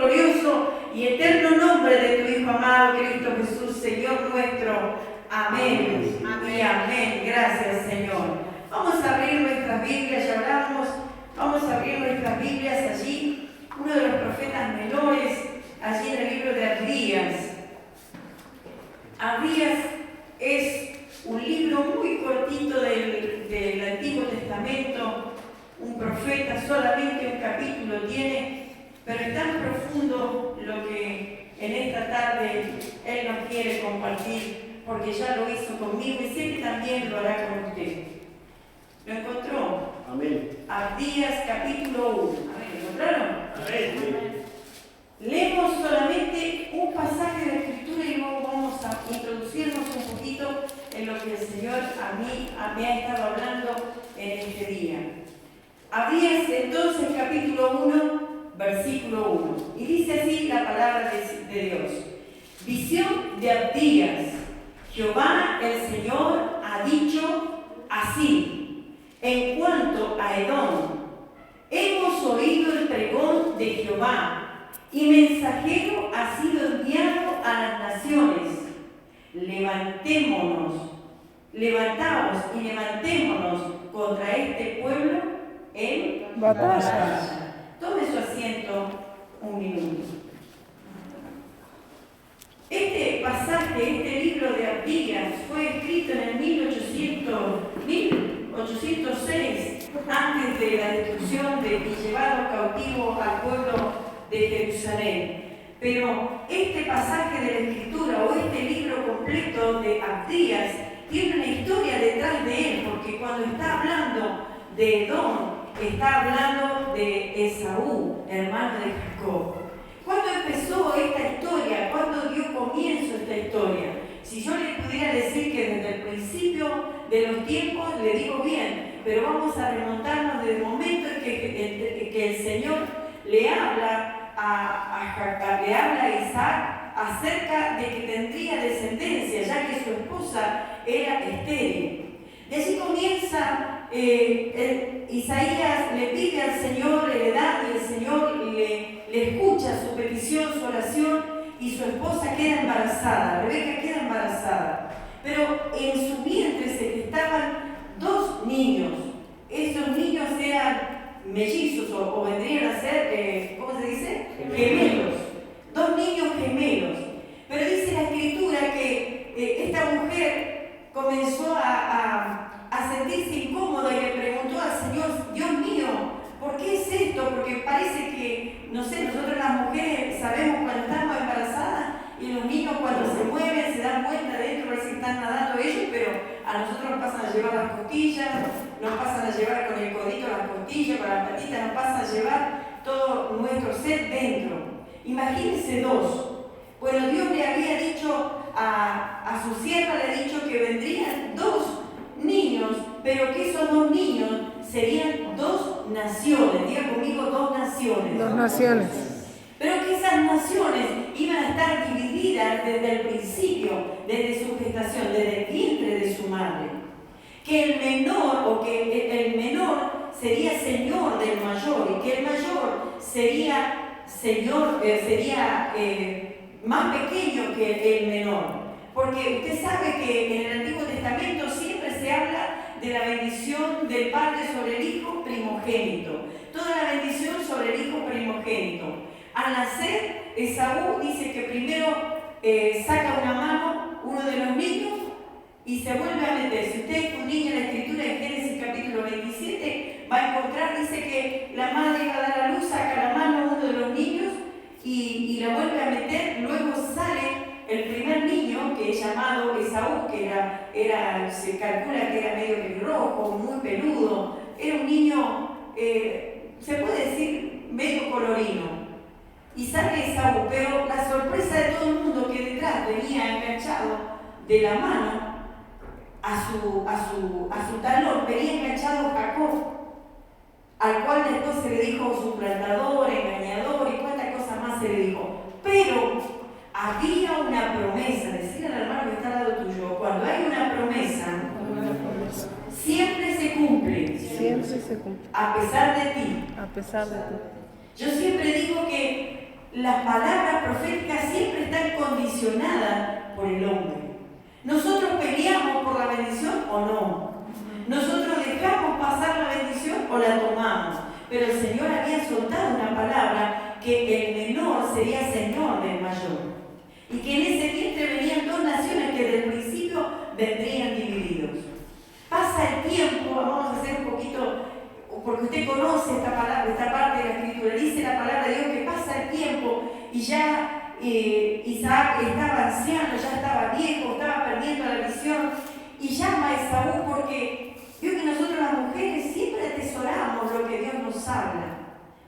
glorioso y eterno nombre de tu Hijo amado, Cristo Jesús, Señor nuestro. Amén. Amén. Amén. Gracias, Señor. Vamos a abrir nuestras Biblias, ya hablamos. Vamos a abrir nuestras Biblias allí. Uno de los profetas menores, allí en el libro de Abdías. Abdías es un libro muy cortito del Antiguo Testamento, un profeta, solamente un capítulo tiene, pero es tan profundo lo que en esta tarde Él nos quiere compartir, porque ya lo hizo conmigo y sé que también lo hará con usted. ¿Lo encontró? Amén. Abdías capítulo 1. ¿Lo encontraron? Amén. Leemos solamente un pasaje de la Escritura y luego vamos a introducirnos un poquito en lo que el Señor me ha estado hablando en este día. Abdías entonces capítulo 1, versículo 1. Y dice así la palabra de Dios. Visión de Abdías. Jehová el Señor ha dicho así. En cuanto a Edom, hemos oído el pregón de Jehová, y mensajero ha sido enviado a las naciones. Levantaos y levantémonos contra este pueblo en batalla. Tome su asiento un minuto. Este pasaje, este libro de Abdías, fue escrito en el 1806, antes de la destrucción y llevado cautivo al pueblo de Jerusalén. Pero este pasaje de la Escritura o este libro completo de Abdías tiene una historia detrás de él, porque cuando está hablando de Edom, está hablando de Esaú, hermano de Jacob. ¿Cuándo empezó esta historia? ¿Cuándo dio comienzo esta historia? Si yo le pudiera decir que desde el principio de los tiempos, le digo bien, pero vamos a remontarnos desde el momento en que el Señor le habla le habla a Isaac acerca de que tendría descendencia, ya que su esposa era estéril. De allí comienza, Isaías le pide al Señor heredad y el Señor le escucha su petición, su oración, y su esposa queda embarazada, Rebeca queda embarazada. Pero en su vientre se gestaban 2 niños. Esos niños eran mellizos o vendrían a ser, ¿cómo se dice? Gemelos. 2 niños gemelos. Pero dice la Escritura que esta mujer comenzó a sentirse incómoda y le preguntó al Señor: Dios mío, ¿por qué es esto? Porque parece que, no sé, nosotros las mujeres sabemos cuando estamos embarazadas y los niños cuando se mueven se dan vuelta dentro a ver si están nadando ellos, pero a nosotros nos pasan a llevar las costillas, nos pasan a llevar con el codito las costillas, con las patitas, nos pasan a llevar todo nuestro ser dentro. Imagínense 2. Bueno, Dios le había dicho a su sierva, le ha dicho que vendrían 2 niños, pero que esos 2 niños serían 2 naciones. Diga conmigo, 2 naciones. 2 naciones. Pero que esas naciones iban a estar divididas desde el principio, desde su gestación, desde el vientre de su madre. Que el menor sería señor del mayor, y que el mayor sería más pequeño que el menor. Porque usted sabe que en el Antiguo Testamento siempre se habla de la bendición del Padre sobre el Hijo primogénito. Toda la bendición sobre el Hijo primogénito. Al nacer, Esaú dice que primero saca una mano, uno de los niños, y se vuelve a meter. Si usted escudriña la Escritura en Génesis capítulo 27, va a encontrar, dice que la madre va a dar a luz, saca la mano uno de los niños y la vuelve a meter. Luego sale el primer niño, que es llamado Esaú, que se calcula que era medio pelirrojo, muy peludo. Era un niño, se puede decir, medio colorino. Y sale Esaú, pero la sorpresa de todo el mundo, que detrás venía enganchado de la mano a su talón, venía enganchado Jacob, al cual después se le dijo suplantador, engañador y cuántas cosas más se le dijo. Pero había una promesa. Decirle al hermano que está al lado tuyo: cuando hay una promesa, siempre se cumple. Siempre se cumple. A pesar de ti. A pesar de ti. Yo siempre digo que las palabras proféticas siempre están condicionadas por el hombre. Nosotros peleamos por la bendición o no. Nosotros dejamos pasar la bendición o la tomamos. Pero el Señor había soltado una palabra que el menor sería señor del mayor. Y que en ese vientre venían dos naciones que desde el principio vendrían divididos. Pasa el tiempo, vamos a hacer un poquito, porque usted conoce esta palabra, esta parte de la Escritura, dice la palabra de Dios que pasa el tiempo y ya Isaac estaba anciano, ya estaba viejo, estaba perdiendo la visión y llama a Esaú porque vio que nosotros las mujeres siempre atesoramos lo que Dios nos habla.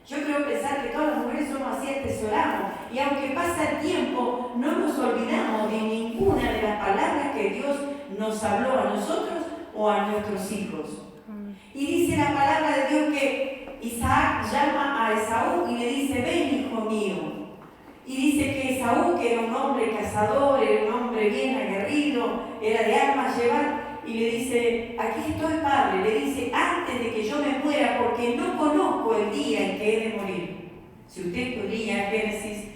Yo creo pensar que todas las mujeres somos así, atesoramos. Y aunque pasa el tiempo, no nos olvidamos de ninguna de las palabras que Dios nos habló a nosotros o a nuestros hijos. Y dice la palabra de Dios que Isaac llama a Esaú y le dice, ven hijo mío. Y dice que Esaú, que era un hombre cazador, era un hombre bien aguerrido, era de armas llevar, y le dice, aquí estoy padre, le dice, antes de que yo me muera, porque no conozco el día en que he de morir. Si usted leía Génesis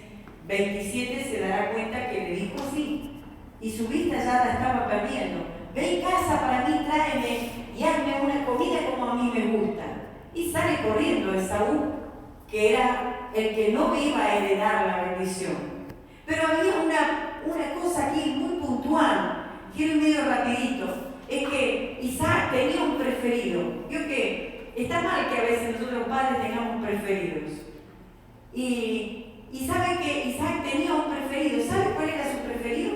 27 se dará cuenta que le dijo así, y su vista ya la estaba perdiendo. Ve en casa para mí, tráeme y hazme una comida como a mí me gusta. Y sale corriendo Esaú, que era el que no iba a heredar la bendición. Pero había una cosa aquí muy puntual, quiero ir medio rapidito. Es que Isaac tenía un preferido. Vio que está mal que a veces nosotros los padres tengamos preferidos. Y sabe que Isaac tenía un preferido. ¿Sabe cuál era su preferido?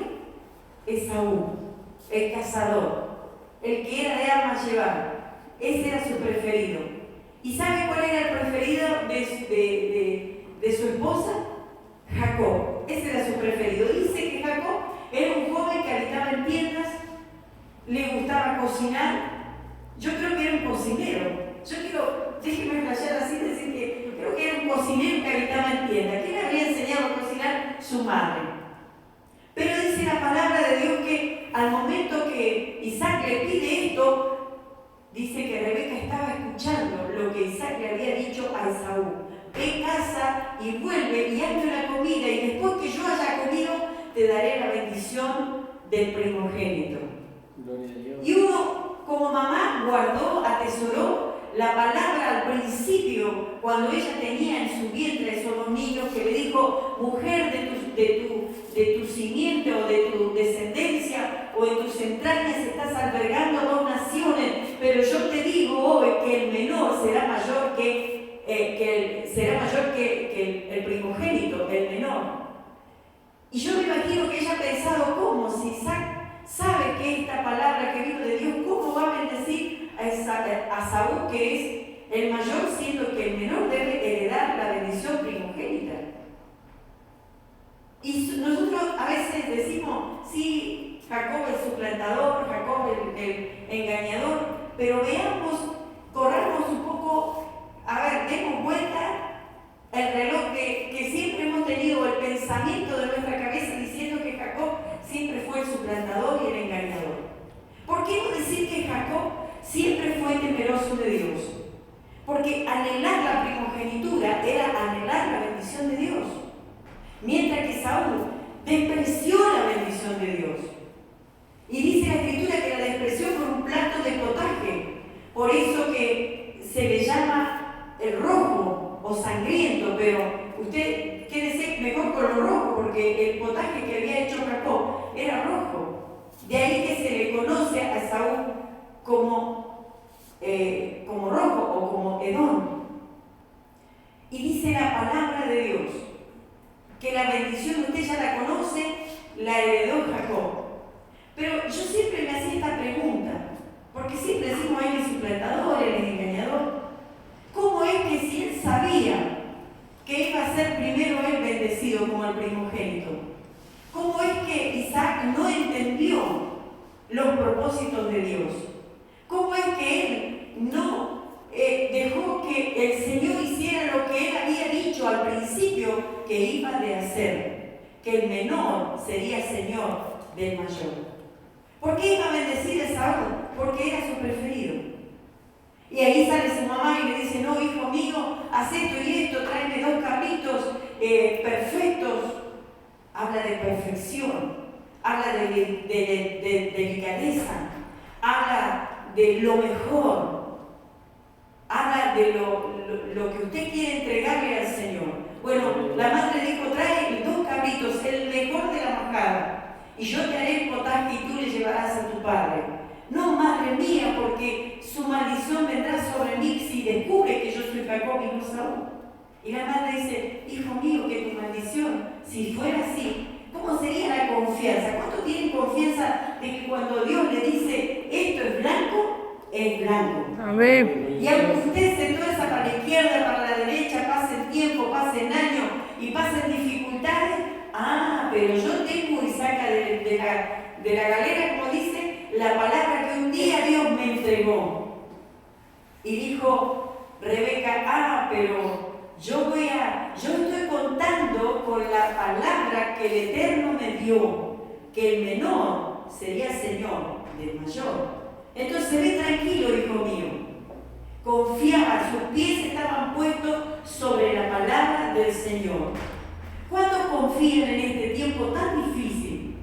Esaú, el cazador, el que era de armas llevar. Ese era su preferido. ¿Y sabe cuál era el preferido de su esposa? Jacob. Ese era su preferido. Dice que Jacob era un joven que habitaba en tiendas, le gustaba cocinar. Yo creo que era un cocinero. Déjeme flashear así, decir que creo que era un cocinero que habitaba en tiendas. ¿Quién le había enseñado a cocinar? Su madre. Pero dice la palabra de Dios que al momento que Isaac le pide esto, dice que Rebeca estaba escuchando lo que Isaac le había dicho a Esaú. Ve a casa y vuelve y hazme una comida y después que yo haya comido te daré la bendición del primogénito. Y uno como mamá guardó, atesoró la palabra al principio cuando ella tenía en su vientre esos dos niños que le dijo, mujer de tu simiente o de tu descendencia o de tus entrañas estás albergando dos naciones, pero yo te digo hoy que el menor será mayor que el primogénito, el menor. Y yo me imagino que ella ha pensado, ¿cómo? Si Isaac sabe que esta palabra que vino de Dios, ¿cómo va a bendecir a Saúl, que es el mayor, siendo que el menor debe heredar la bendición primogénita? Y nosotros a veces decimos, sí, Jacob el suplantador, Jacob el engañador, pero veamos, corramos un poco, demos vuelta el reloj que siempre hemos tenido, el pensamiento de nuestra cabeza diciendo que Jacob siempre fue el suplantador y el engañador. ¿Por qué no decir que Jacob siempre fue temeroso de Dios? Porque anhelar la primogenitura era anhelar la bendición de Dios. Mientras que Saúl despreció la bendición de Dios. Y dice la Escritura que la despreció por un plato de potaje. Por eso que se le llama el rojo o sangriento, pero usted quédese mejor con lo rojo, porque el potaje que había hecho Jacob era rojo. De ahí que se le conoce a Saúl como rojo o como Edom. Y dice la palabra de Dios que la bendición, usted ya la conoce, la heredó Jacob. Pero yo siempre me hacía esta pregunta, porque siempre decimos él es suplantador, él es engañador. ¿Cómo es que si él sabía que iba a ser primero él bendecido como el primogénito? ¿Cómo es que Isaac no entendió los propósitos de Dios? ¿Cómo es que él no dejó que el Señor hiciera lo que él había dicho al principio que iba de hacer? Que el menor sería señor del mayor. ¿Por qué iba a bendecir a Saúl? Porque era su preferido. Y ahí sale su mamá y le dice, no, hijo mío, haz esto y esto, tráeme 2 cabritos perfectos, habla de perfección, habla de delicadeza, habla de lo mejor, habla de lo que usted quiere entregarle al Señor. Bueno, la madre dijo, trae 2 cabritos, el mejor de la majada, y yo te haré el potaje y tú le llevarás a tu padre. No, madre mía, porque su maldición vendrá sobre mí si descubre que yo soy Jacob y no Saúl. Y la madre dice, hijo mío, que tu maldición, si fuera así, ¿cómo sería la confianza? ¿Cuánto tienen confianza de que cuando Dios le dice, esto es blanco, es blanco? Amén. Y aunque usted se tuerza para la izquierda, para la derecha, pase el tiempo, pase el año y pasen dificultades, pero yo tengo y saca de la galera, como dice, la palabra que un día Dios me entregó. Y dijo Rebeca, pero yo estoy contando con la palabra que el Eterno me dio, que el menor sería Señor del mayor. Entonces ve tranquilo, hijo mío. Confiaba, sus pies estaban puestos sobre la palabra del Señor. ¿Cuántos confían en este tiempo tan difícil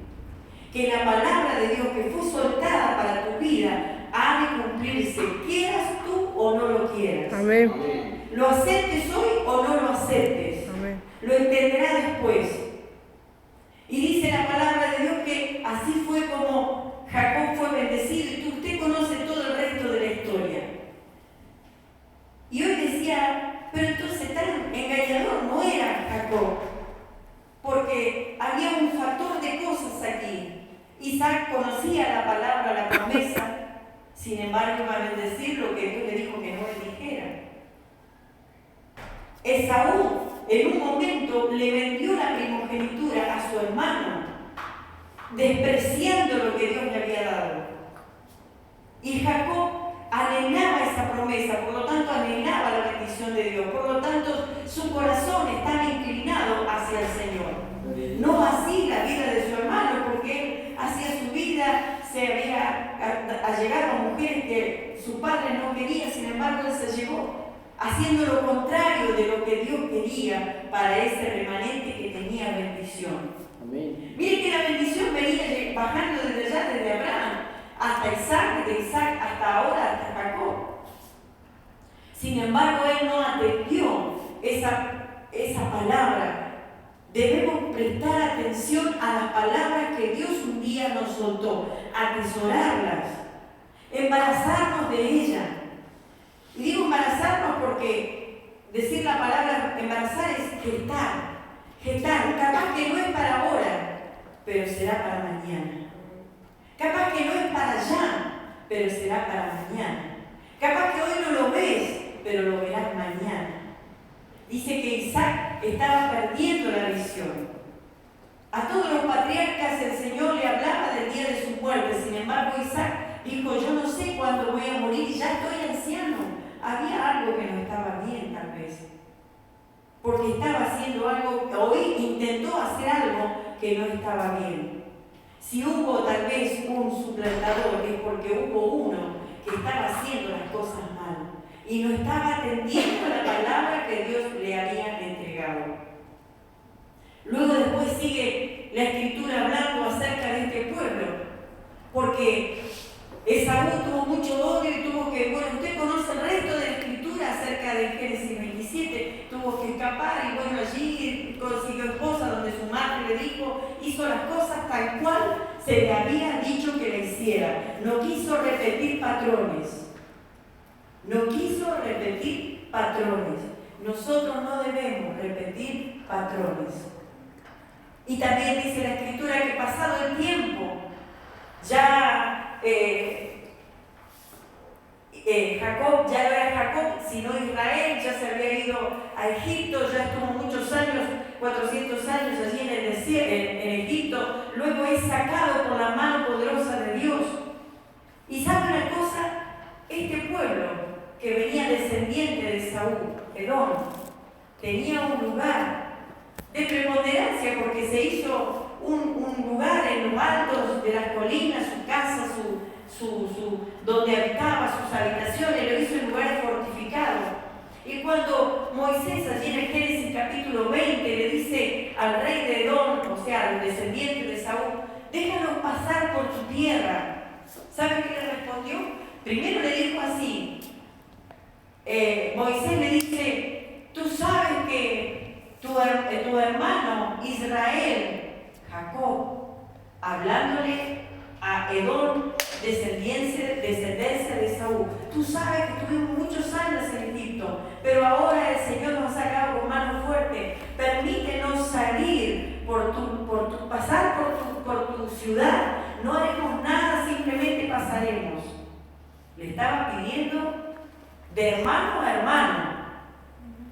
que la palabra de Dios que fue soltada para tu vida ha de cumplirse, quieras tú o no lo quieras? Amén. Lo aceptes hoy o no lo aceptes. Amén. Lo entenderás después. Y dice la palabra de Dios que así fue como Jacob fue bendecido, y usted conoce todo el resto de la historia. Y hoy decía, pero entonces tan engañador no era Jacob, porque había un factor de cosas aquí. Isaac conocía la palabra, la promesa, sin embargo iba a bendecir lo que Dios le dijo que no le dijera. Esaú en un momento le vendió la primogenitura a su hermano, despreciando lo que Dios le había dado. Y Jacob anhelaba esa promesa, por lo tanto anhelaba la bendición de Dios, por lo tanto su corazón estaba inclinado hacia el Señor. No así la vida de su hermano, porque él hacía su vida, se había allegado a mujeres que su padre no quería, sin embargo él se llevó, haciendo lo contrario de lo que Dios quería para ese remanente que tenía bendición. Amén. Mire que la bendición venía bajando desde allá, desde Abraham hasta Isaac, de Isaac hasta ahora, hasta Jacob. Sin embargo, él no atendió esa palabra. Debemos prestar atención a las palabras que Dios un día nos soltó, atesorarlas, embarazarnos de ellas. Y digo embarazarnos porque decir la palabra embarazar es gestar, capaz que no es para ahora, pero será para mañana. Capaz que no es para allá, pero será para mañana. Capaz que hoy no lo ves, pero lo verás mañana. Dice que Isaac estaba perdiendo la visión. A todos los patriarcas el Señor le hablaba del día de su muerte. Sin embargo, Isaac dijo, yo no sé cuándo voy a morir y ya estoy anciano. Había algo que no estaba bien tal vez. Porque estaba haciendo algo, hoy intentó hacer algo que no estaba bien. Si hubo tal vez un suplantador, es porque hubo uno que estaba haciendo las cosas mal y no estaba atendiendo la palabra que Dios le había entregado. Luego después sigue la Escritura hablando acerca de este pueblo, porque Esaú tuvo mucho odio y tuvo que, bueno, usted conoce el resto de la Escritura acerca de Génesis 27, tuvo que escapar y bueno, allí consiguió esposa donde su madre le dijo, hizo las cosas tal cual se le había dicho que la hiciera. No quiso repetir patrones. Nosotros no debemos repetir patrones. Y también dice la Escritura que pasado el tiempo, ya Jacob ya no era Jacob, sino Israel, ya se había ido a Egipto, ya estuvo muchos años, 400 años allí en el desierto, en Egipto, luego es sacado por la mano poderosa de Dios. Y sabe una cosa, este pueblo que venía descendiente de Saúl, Edom, tenía un lugar de preponderancia porque se hizo un lugar en los altos de las colinas, su casa, donde habitaba, sus habitaciones, lo hizo en lugares fortificados. Y cuando Moisés, allí en el Génesis capítulo 20, le dice al rey de Edom, o sea, al descendiente de Saúl, déjanos pasar por tu tierra. ¿Sabe qué le respondió? Primero le dijo así, Moisés le dice, tú sabes que tu hermano Israel, Jacob, hablándole a Edom, descendencia de Saúl, tú sabes que tuvimos muchos años en Egipto, pero ahora el Señor nos ha sacado con mano fuerte. Permítenos salir pasar por tu ciudad. No haremos nada, simplemente pasaremos. Le estaba pidiendo de hermano a hermano.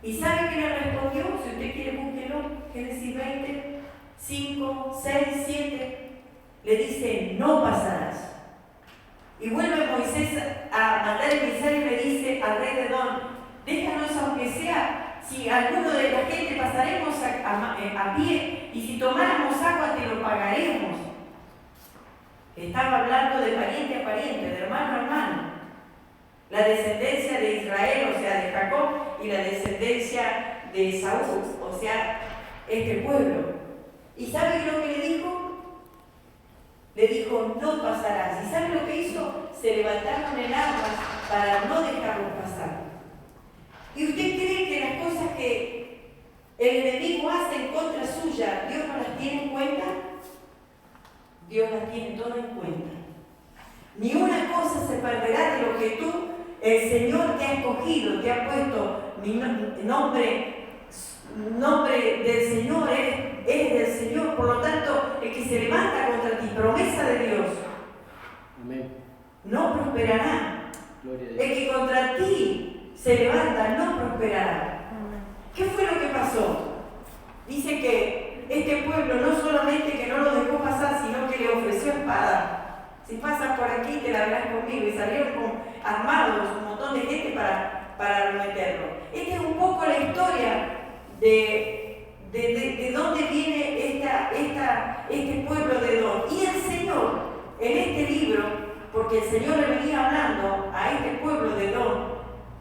¿Y sabe qué le respondió? Si usted quiere, búsquelo. Génesis 20, 5, 6, 7. Le dice, no pasarás. Y vuelve Moisés a mandar el emisario y le dice al rey de Edom, déjanos aunque sea, si alguno de la gente pasaremos a pie, y si tomáramos agua te lo pagaremos. Estaba hablando de pariente a pariente, de hermano a hermano. La descendencia de Israel, o sea, de Jacob, y la descendencia de Saúl, o sea, este pueblo. ¿Y sabe lo que le dijo? Le dijo, no pasarás. ¿Y sabe lo que hizo? Se levantaron en armas para no dejarlos pasar. ¿Y usted cree que las cosas que el enemigo hace en contra suya, Dios no las tiene en cuenta? Dios las tiene todas en cuenta. Ni una cosa se perderá de lo que el Señor te ha escogido, te ha puesto nombre del Señor, es del Señor. Por lo tanto, el que se levanta contra ti, promesa de Dios, amén, no prosperará. El que contra ti se levanta no prosperará. ¿Qué fue lo que pasó? Dice que este pueblo no solamente que no lo dejó pasar, sino que le ofreció espada. Si pasas por aquí te la verás conmigo. Y salieron armados un montón de gente para meterlo. Esta es un poco la historia de dónde viene este pueblo de Edom. Y el Señor, en este libro, porque el Señor le venía hablando a este pueblo de Edom,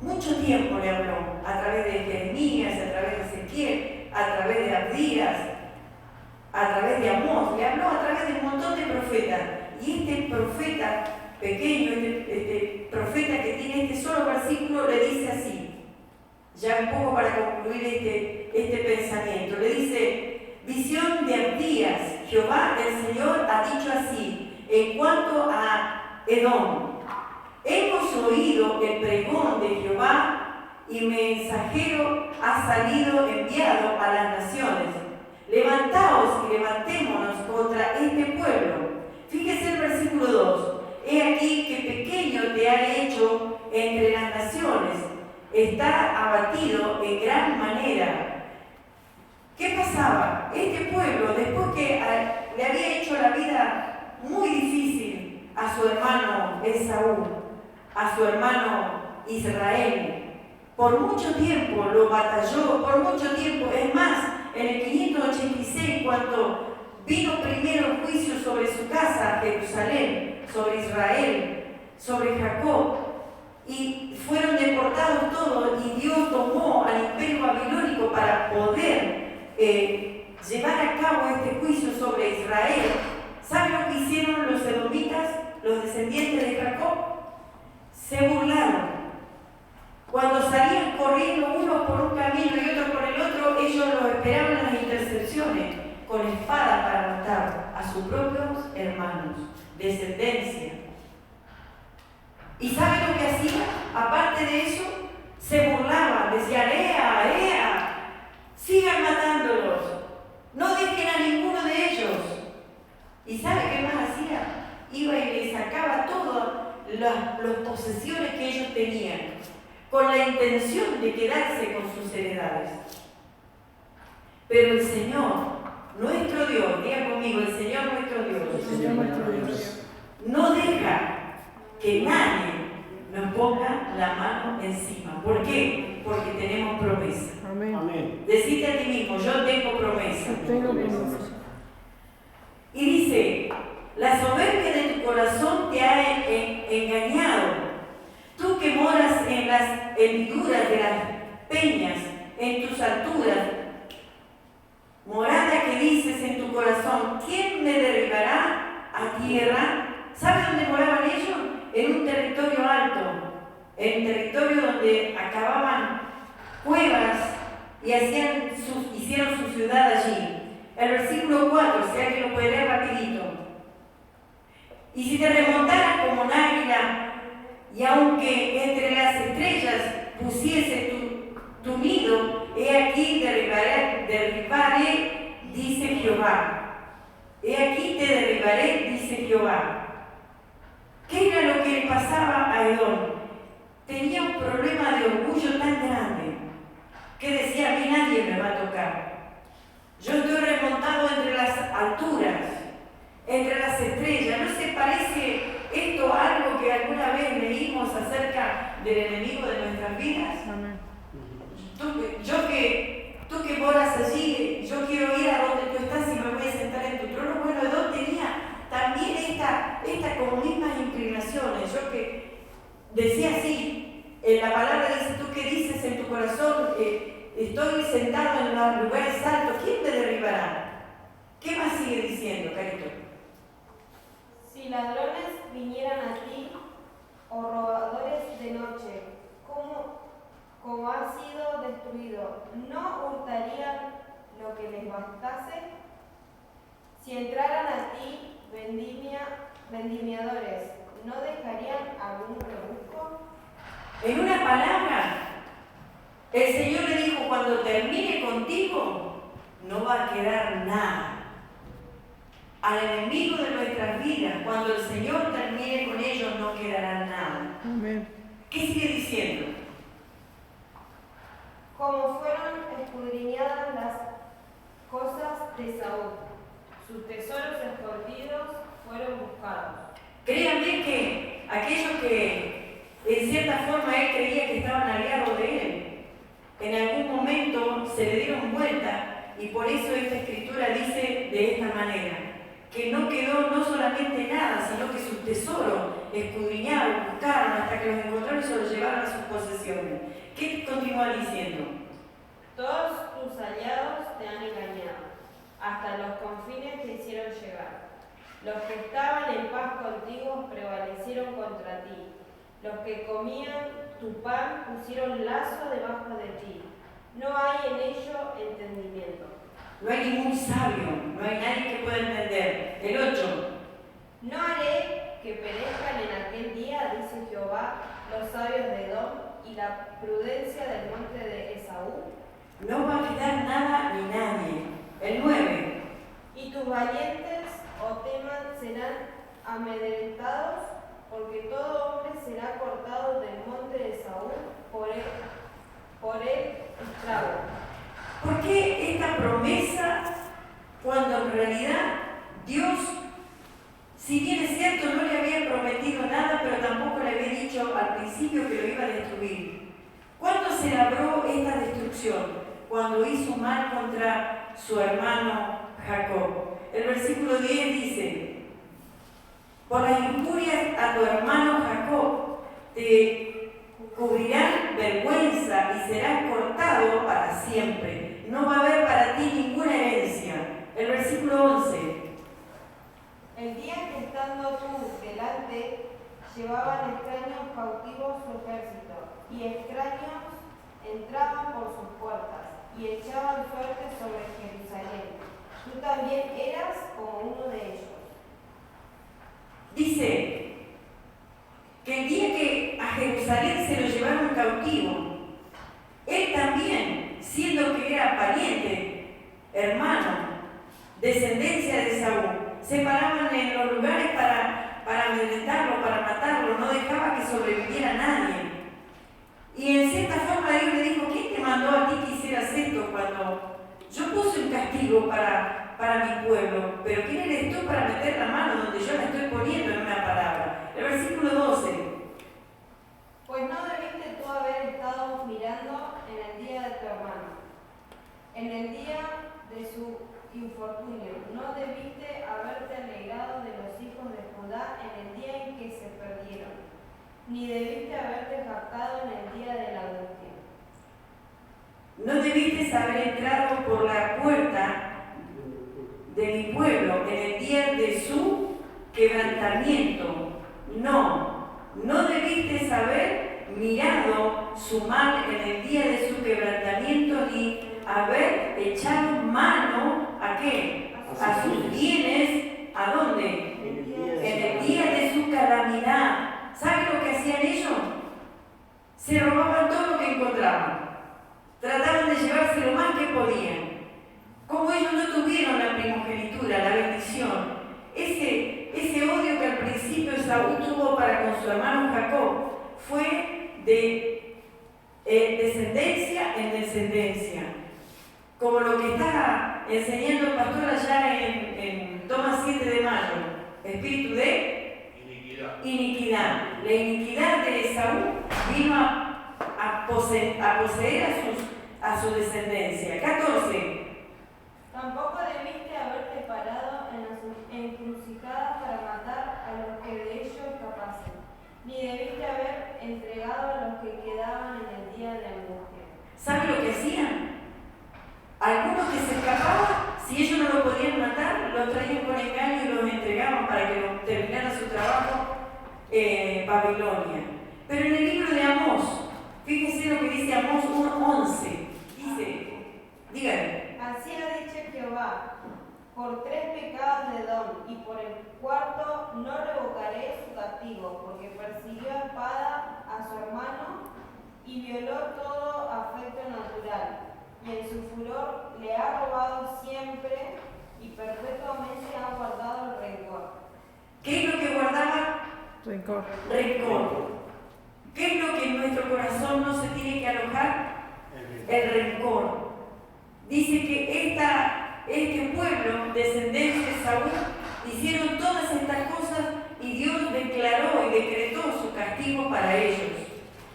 mucho tiempo le habló, a través de Jeremías, a través de Ezequiel, a través de Abdías, a través de Amós, le habló a través de un montón de profetas. Y este profeta pequeño, este profeta que tiene este solo versículo, le dice así, ya un poco para concluir este pensamiento, le dice, visión de Abdías, Jehová el Señor ha dicho así, en cuanto a Edom, hemos oído el pregón de Jehová y mensajero ha salido enviado a las naciones. Levantaos y levantémonos contra este pueblo. Fíjese el versículo 2. He aquí que pequeño te ha hecho entre las naciones. Está abatido en gran manera. ¿Qué pasaba? Este pueblo, después que le había hecho la vida muy difícil a su hermano Esaú, a su hermano Israel, por mucho tiempo lo batalló, por mucho tiempo. Es más, en el 586, cuando vino primero el juicio sobre su casa, Jerusalén, sobre Israel, sobre Jacob, y fueron deportados todos, y Dios tomó al imperio babilónico para poder llevar a cabo este juicio sobre Israel. ¿Saben lo que hicieron los edomitas, los descendientes de Jacob? Se burlaron. Cuando salían corriendo unos por un camino y otros por el otro, ellos los esperaban en las intercepciones con espada para matar a sus propios hermanos, descendencia. ¿Y saben lo que hacían? Aparte de eso, se burlaban, decían, ¡ea, ea! Sigan matándolos, no dejen a ninguno de ellos. ¿Y sabe qué más hacía? Iba y les sacaba todas las posesiones que ellos tenían, con la intención de quedarse con sus heredades. Pero el Señor, nuestro Dios, diga conmigo, el Señor nuestro Dios, no deja que nadie nos ponga la mano encima. ¿Por qué? Porque tenemos promesa. amén. Decite a ti mismo, yo tengo promesa. Y dice, la soberbia de tu corazón te ha engañado. Tú que moras en las hendiduras dices en tu corazón, ¿quién me derribará a tierra? ¿Sabes dónde moraban ellos? En un territorio alto, en un territorio donde acababan cuevas y hicieron su ciudad allí. El versículo 4, si alguien lo puede leer rapidito. Y si te remontaras como un águila, y aunque entre las estrellas pusiese tu nido, he aquí derribaré, dice Jehová. He aquí te derribaré, dice Jehová. ¿Qué era lo que le pasaba a Edom? Tenía un problema de orgullo tan grande que decía, a mí nadie me va a tocar. Yo estoy remontado entre las alturas, entre las estrellas. ¿No se parece esto a algo que alguna vez leímos acerca del enemigo de nuestras vidas? Amén. Tú que moras allí, yo quiero ir a donde tú estás y me voy a sentar en tu trono. Bueno, Edom tenía también esta como mismas inclinaciones. Yo que decía así, en la palabra dice, tú que dices en tu corazón, estoy sentado en los lugares altos, ¿quién me derribará? ¿Qué más sigue diciendo, Carito? Si ladrones vinieran a ti, o robadores de noche, como ha sido destruido, ¿no hurtarían lo que les bastase? Si entraran a ti vendimiadores, ¿no dejarían algún rebusco? En una palabra, el Señor le dijo, cuando termine contigo, no va a quedar nada. Al enemigo de nuestras vidas, cuando el Señor termine con ellos, no quedará nada. Amén. ¿Qué sigue diciendo? Como fueron escudriñadas las cosas de Saúl, sus tesoros escondidos fueron buscados. Créanme que aquellos que en cierta forma él creía que estaban aliados de él, en algún momento se le dieron vuelta, y por eso esta escritura dice de esta manera, que no quedó no solamente nada, sino que sus tesoros escudriñaron, buscaron hasta que los encontraron y se los llevaron a sus posesiones. ¿Qué continúa diciendo? Todos tus aliados te han engañado, hasta los confines te hicieron llegar. Los que estaban en paz contigo prevalecieron contra ti. Los que comían tu pan pusieron lazo debajo de ti. No hay en ello entendimiento. No hay ningún sabio, no hay nadie que pueda entender. El 8. No haré que perezcan en aquel día, dice Jehová, los sabios de Edom y la prudencia del monte de Esaú. No va a quedar nada ni nadie. El 9. Y tus valientes, o teman, serán amedrentados, porque todo hombre será cortado del monte de Esaú por el estrago. ¿Por qué esta promesa cuando en realidad Dios, si bien es cierto, no le había prometido nada, pero tampoco le había dicho al principio que lo iba a destruir? ¿Cuándo se labró esta destrucción? Cuando hizo mal contra su hermano Jacob. El versículo 10 dice, por las injurias a tu hermano Jacob te cubrirán vergüenza y serás cortado para siempre. No va a haber para ti ninguna herencia. El versículo 11. El día que estando tú delante, llevaban extraños cautivos su ejército, y extraños entraban por sus puertas, y echaban suerte sobre Jerusalén. Tú también eras como uno de ellos. Dice que el día que a Jerusalén se lo llevaron cautivo, él también, siendo que era pariente, hermano, descendencia de Saúl, se paraban en los lugares para amedrentarlo, para matarlo, no dejaba que sobreviviera nadie. Y en cierta forma Dios le dijo, ¿quién te mandó a ti que hicieras esto cuando yo puse un castigo para mi pueblo? Pero ¿quién eres tú para meter la mano donde yo la estoy poniendo en una palabra? El versículo 12. Pues no debiste tú haber estado mirando en el día de tu hermano, en el día de su infortunio. No debiste haberte alegrado de los hijos de Judá en el día en que se perdieron, ni debiste haberte jactado en el día de la angustia. No debiste haber entrado por la puerta de mi pueblo en el día de su quebrantamiento. No debiste haber mirado su mal en el día de su quebrantamiento, ni haber echado mano ¿a qué? A sus bienes. ¿A dónde? En el día de su calamidad. ¿Saben lo que hacían ellos? Se robaban todo lo que encontraban. Trataban de llevarse lo más que podían. Como ellos no tuvieron la primogenitura, la bendición, ese odio que al principio Esaú tuvo para con su hermano Jacob fue de descendencia en descendencia. Como lo que está enseñando el pastor allá en Toma 7 de mayo, espíritu de iniquidad. La iniquidad de Esaú vino a poseer a su descendencia. 14. Tampoco debiste haberte parado en las encrucijadas para matar a los que de ello escapasen, ni debiste haber entregado a los que quedaban en el día de la angustia. ¿Sabe lo que hacían? Algunos que se escapaban, si ellos no lo podían matar, los traían con engaño y los entregaban para que terminara su trabajo Babilonia. Pero en el libro de Amós, fíjense lo que dice Amós 1:11. Dice, díganme. Así ha dicho Jehová, por 3 pecados de Edom, y por el cuarto no revocaré su castigo, porque persiguió a espada a su hermano y violó todo afecto natural, y en su furor le ha robado siempre y perpetuamente ha guardado el rencor. ¿Qué es lo que guardaba? Rencor. Rencor. ¿Qué es lo que en nuestro corazón no se tiene que alojar? El rencor. Dice que este pueblo, descendencia de Saúl, hicieron todas estas cosas y Dios declaró y decretó su castigo para ellos.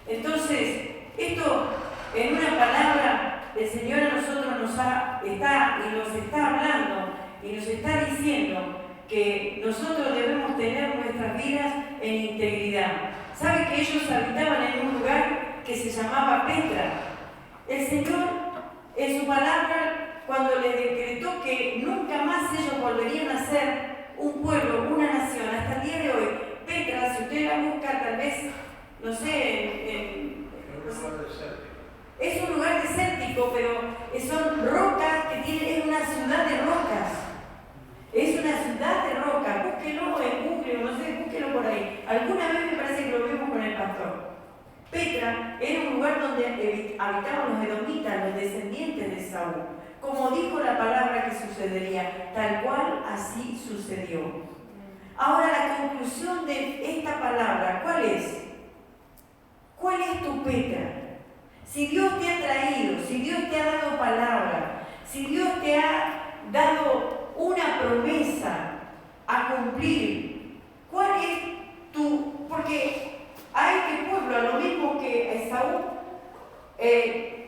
Entonces, esto en una palabra, el Señor a nosotros nos está hablando y nos está diciendo que nosotros debemos tener nuestras vidas en integridad. ¿Sabe que ellos habitaban en un lugar que se llamaba Petra? El Señor, en su palabra, cuando le decretó que nunca más ellos volverían a ser un pueblo, una nación, hasta el día de hoy, Petra, si usted la busca, tal vez, no sé, es un lugar desértico, pero son rocas que tienen, es una ciudad de rocas. Es una ciudad de rocas. Búsquelo en Google, no sé, búsquelo por ahí. Alguna vez me parece que lo vimos con el pastor. Petra era un lugar donde habitaban los edomitas, los descendientes de Saúl. Como dijo la palabra que sucedería, tal cual así sucedió. Ahora la conclusión de esta palabra, ¿cuál es? ¿Cuál es tu Petra? Si Dios te ha traído, si Dios te ha dado palabra, si Dios te ha dado una promesa a cumplir, ¿cuál es tu? Porque a este pueblo, a lo mismo que Esaú,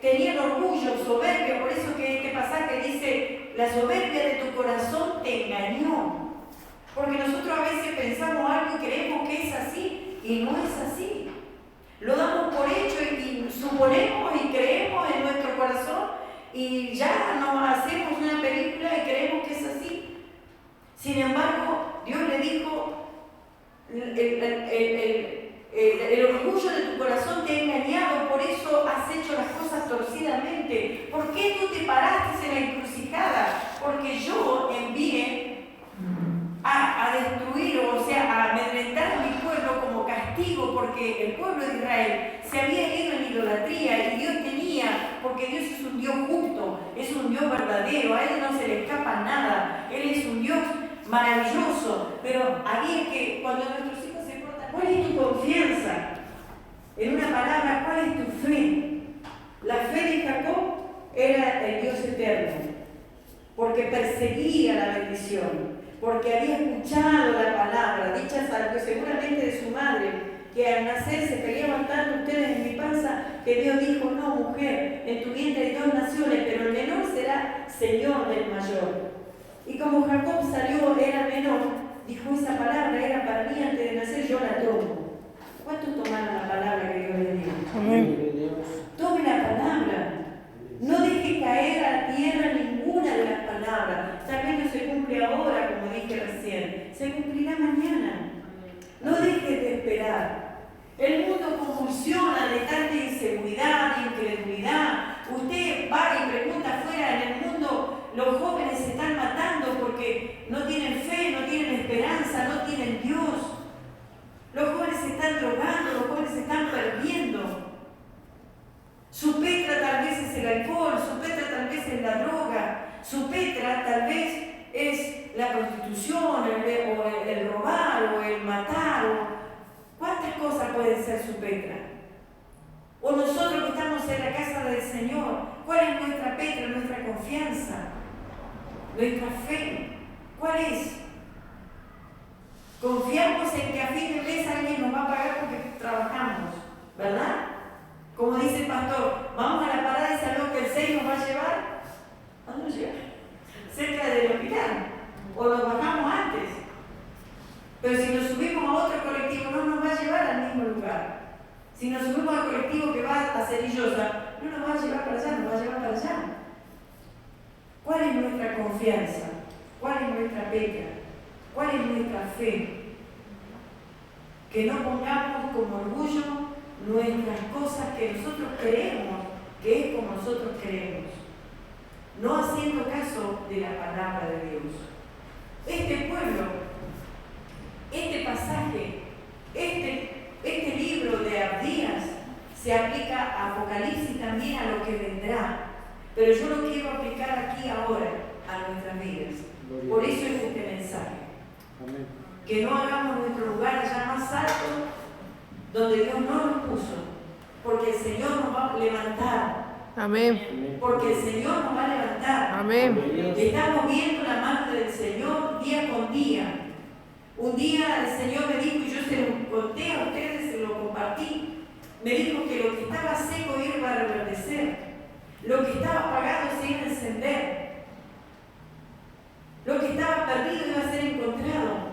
tenían orgullo, soberbia, por eso que este pasaje dice, la soberbia de tu corazón te engañó. Porque nosotros a veces pensamos algo y creemos que es así, y no es así. Lo damos por hecho y suponemos y creemos en nuestro corazón y ya nos hacemos una película y creemos que es así. Sin embargo, Dios le dijo, el orgullo de tu corazón te ha engañado, por eso has hecho las cosas torcidamente. ¿Por qué tú te paraste en la encrucijada? Porque yo envié a destruir, o sea, a amedrentar a mi pueblo como castigo, porque el pueblo de Israel se había ido en idolatría y Dios tenía, porque Dios es un Dios justo, es un Dios verdadero, a Él no se le escapa nada, Él es un Dios maravilloso, pero había que, cuando nuestros hijos se portan, ¿cuál es tu confianza? En una palabra, ¿cuál es tu fe? La fe de Jacob era el Dios eterno, porque perseguía la bendición, porque había escuchado la palabra, dicha seguramente de su madre, que al nacer se peleaban tanto ustedes en mi panza, que Dios dijo, no mujer, en tu vientre hay 2 naciones, pero el menor será señor del mayor. Y como Jacob salió, era menor, dijo esa palabra, era para mí antes de nacer, yo la tomo. ¿Cuántos tomaron la palabra que Dios les dio? Amén. Tome la palabra. No deje caer a tierra ninguna de las palabras. Tal vez no se cumple porque no tienen fe, no tienen esperanza, no tienen Dios. Los jóvenes se están drogando, los jóvenes se están perdiendo. Su Petra tal vez es el alcohol, su Petra tal vez es la droga, su Petra tal vez es la prostitución, o el robar, o el matar, ¿cuántas cosas pueden ser su Petra? O nosotros que estamos en la casa del Señor, ¿cuál es nuestra Petra, nuestra confianza, nuestra fe? ¿Cuál es? Confiamos en que a fin de mes alguien nos va a pagar porque trabajamos, ¿verdad? Como dice el pastor, vamos a la parada y sabemos que el 6 nos va a llevar. ¿A dónde nos lleva? Cerca del hospital. O nos bajamos antes. Pero si nos subimos a otro colectivo, no nos va a llevar al mismo lugar. Si nos subimos al colectivo que va a Cerillosa, no nos va a llevar para allá, nos va a llevar para allá. ¿Cuál es nuestra confianza? ¿Cuál es nuestra Petra? ¿Cuál es nuestra fe? Que no pongamos como orgullo nuestras cosas que nosotros creemos que es como nosotros creemos, no haciendo caso de la palabra de Dios. Este pueblo, este pasaje, este libro de Abdías se aplica a Apocalipsis también a lo que vendrá, pero yo lo quiero aplicar aquí ahora a nuestras vidas. Por eso es este mensaje. Amén. Que no hagamos nuestro lugar allá más alto donde Dios no nos puso, porque el Señor nos va a levantar. Amén. Porque el Señor nos va a levantar. Amén. Estamos viendo la mano del Señor día con día. Un día el Señor me dijo, y yo se lo conté a ustedes, se lo compartí, me dijo que lo que estaba seco iba a reverdecer, lo que estaba apagado se iba a encender, lo que estaba perdido iba a ser encontrado.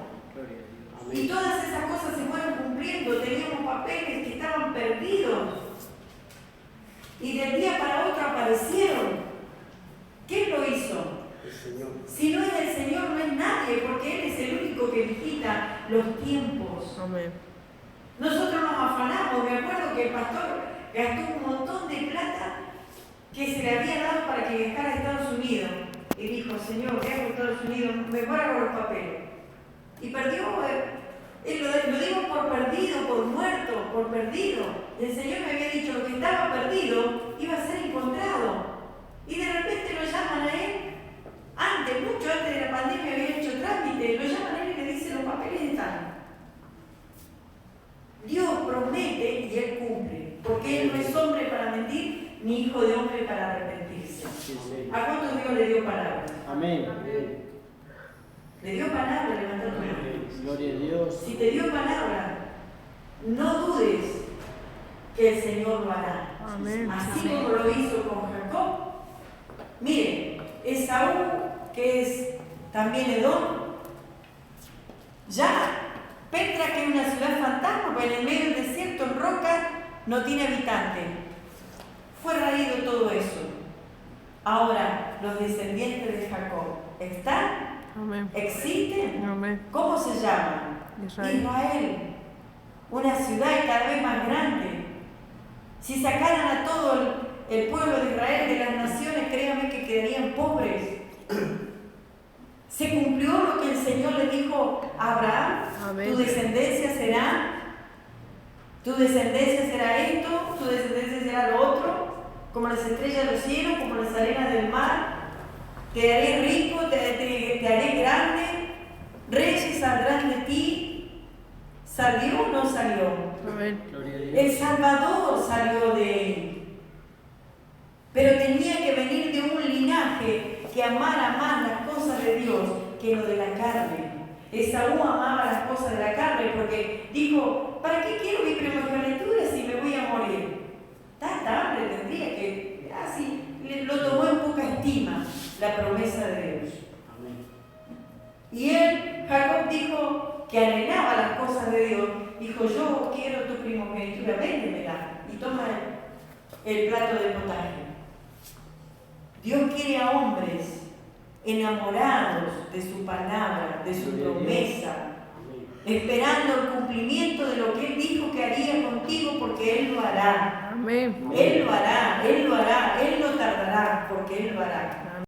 Y todas esas cosas se fueron cumpliendo. Teníamos papeles que estaban perdidos y del día para otro aparecieron. ¿Quién lo hizo? El Señor. Si no es el Señor, no es nadie, porque Él es el único que visita los tiempos. Amén. Nosotros nos afanamos. Me acuerdo que el pastor gastó un montón de plata que se le había dado para que viajara a Estados Unidos. Y dijo, Señor, viajo a Estados Unidos, mejor hago los papeles. Y perdió, lo digo por perdido, por muerto, por perdido. Y el Señor me había dicho, lo que estaba perdido iba a ser encontrado. Y de repente lo llaman a Él. Mucho antes de la pandemia había hecho trámite, lo llaman a Él y le dicen, los papeles están. Dios promete y Él cumple, porque Él no es hombre para mentir, ni hijo de hombre para arrepentirse. ¿A cuántos Dios le dio palabra? Amén. Le dio palabra, levantó tu mano. Gloria a Dios. Si te dio palabra, no dudes que el Señor lo hará. Amén. Así como lo hizo con Jacob. Miren, Esaú, que es también Edom, ya Petra, que es una ciudad fantasma, pues en el medio del desierto, en roca, no tiene habitante. Fue raído todo eso. Ahora, los descendientes de Jacob, ¿están? Amén. ¿Existen? Amén. ¿Cómo se llaman? Israel. Una ciudad cada vez más grande. Si sacaran a todo el pueblo de Israel de las naciones, créanme que quedarían pobres. Se cumplió lo que el Señor le dijo a Abraham. Amén. Tu descendencia será esto, tu descendencia será lo otro, como las estrellas de los cielos, como las arenas del mar. Te haré rico, te haré grande, reyes saldrán de ti. ¿Salió o no salió? Amén. Gloria a Dios. El Salvador salió de él. Pero tenía que venir de un linaje que amara más las cosas de Dios que lo de la carne. Esaú amaba las cosas de la carne porque dijo, ¿para qué quiero mi primogenitura si me voy a morir? Tanta hambre tendría que así lo tomó en poca estima la promesa de Dios. Amén. Y él, Jacob, dijo que anhelaba las cosas de Dios. Dijo, yo quiero tu primogenitura, véndemela. Y toma el plato de potaje. Dios quiere a hombres enamorados de su palabra, de su promesa, esperando el cumplimiento de lo que Él dijo que haría contigo, porque Él lo hará. Amén. Él lo hará.